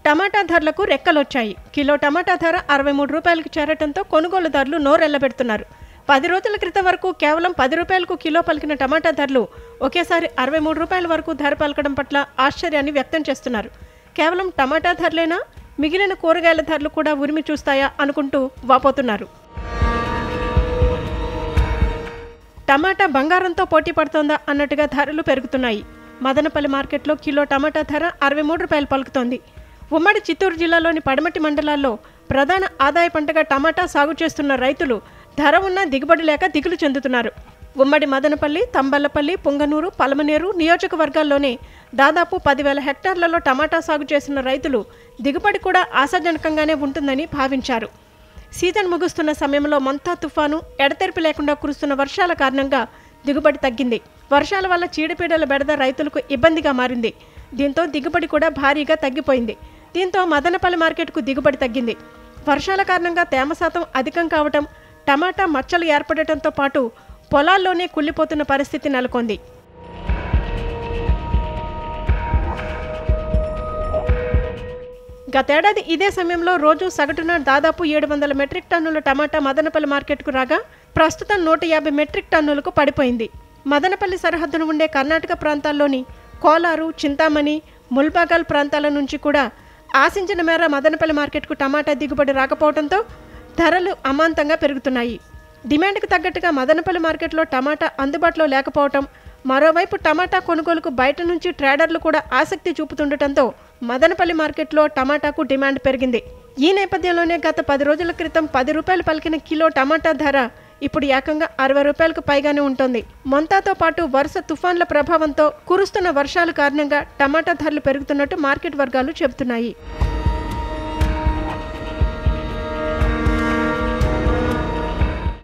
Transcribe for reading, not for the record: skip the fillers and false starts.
టమాటా ధరలకు రెక్కలొచ్చాయి. కిలో టమాటా ధర 63 రూపాయలకు చేరటంతో కొనుగోలుదారులు నోరెళ్లబెడుతున్నారు. 10 రోజుల క్రితం వరకు కేవలం 10 రూపాయలకు కిలో పలికిన టమాటా ధరలు ఒకేసారి 63 రూపాయల వరకు ధర పలకడం పట్ల ఆశ్చర్యాన్ని వ్యక్తం చేస్తున్నారు. కేవలం టమాటా ధరలేనా, మిగిలిన కూరగాయల ధరలు కూడా ఉరిమి చూస్తాయా అనుకుంటూ వాపోతున్నారు. టమాటా బంగారంతో పోటీ పడుతోందా అన్నట్టుగా ధరలు పెరుగుతున్నాయి. మదనపల్లి మార్కెట్లో కిలో టమాటా ధర 63 రూపాయలు పలుకుతోంది. ఉమ్మడి చిత్తూరు జిల్లాలోని పడమటి మండలాల్లో ప్రధాన ఆదాయ పంటగా టమాటా సాగు చేస్తున్న రైతులు ధర ఉన్న దిగుబడి లేక దిగులు చెందుతున్నారు. ఉమ్మడి మదనపల్లి, తంబళ్లపల్లి, పుంగనూరు, పలమనేరు నియోజకవర్గాల్లోనే దాదాపు 10,000 హెక్టార్లలో టమాటా సాగు చేసిన రైతులు దిగుబడి కూడా ఆశాజనకంగానే ఉంటుందని భావించారు. సీజన్ ముగుస్తున్న సమయంలో మంతా తుఫాను, ఎడతెరిపి లేకుండా కురుస్తున్న వర్షాల కారణంగా దిగుబడి తగ్గింది. వర్షాల వల్ల చీడపీడల బెడద రైతులకు ఇబ్బందిగా మారింది. దీంతో దిగుబడి కూడా భారీగా తగ్గిపోయింది. దీంతో మదనపల్లి మార్కెట్కు దిగుబడి తగ్గింది. వర్షాల కారణంగా తేమ శాతం అధికం కావటం, టమాటా మచ్చలు ఏర్పడటంతో పాటు పొలాల్లోనే కుళ్ళిపోతున్న పరిస్థితి నెలకొంది. గతేడాది ఇదే సమయంలో రోజు సగటున దాదాపు 700 మెట్రిక్ టన్నుల టమాటా మదనపల్లి మార్కెట్కు రాగా ప్రస్తుతం 150 మెట్రిక్ టన్నులకు పడిపోయింది. మదనపల్లి సరిహద్దును ఉండే కర్ణాటక ప్రాంతాల్లోని కోలారు, చింతామణి, ముల్బాగల్ ప్రాంతాల నుంచి కూడా ఆశించిన మేర మదనపల్లి మార్కెట్కు టమాటా దిగుబడి రాకపోవడంతో ధరలు అమాంతంగా పెరుగుతున్నాయి. డిమాండ్కు తగ్గట్టుగా మదనపల్లి మార్కెట్లో టమాటా అందుబాటులో లేకపోవటం, మరోవైపు టమాటా కొనుగోలుకు బయట నుంచి ట్రేడర్లు కూడా ఆసక్తి చూపుతుండటంతో మదనపల్లి మార్కెట్లో టమాటాకు డిమాండ్ పెరిగింది. ఈ నేపథ్యంలోనే గత 10 రోజుల క్రితం 10 రూపాయలు పలికిన కిలో టమాటా ధర ఇప్పుడు ఏకంగా 60 రూపాయలకు పైగానే ఉంటుంది. మొంతాతో పాటు వరుస తుఫాన్ల ప్రభావంతో కురుస్తున్న వర్షాల కారణంగా టమాటా ధరలు పెరుగుతున్నట్టు మార్కెట్ వర్గాలు చెబుతున్నాయి.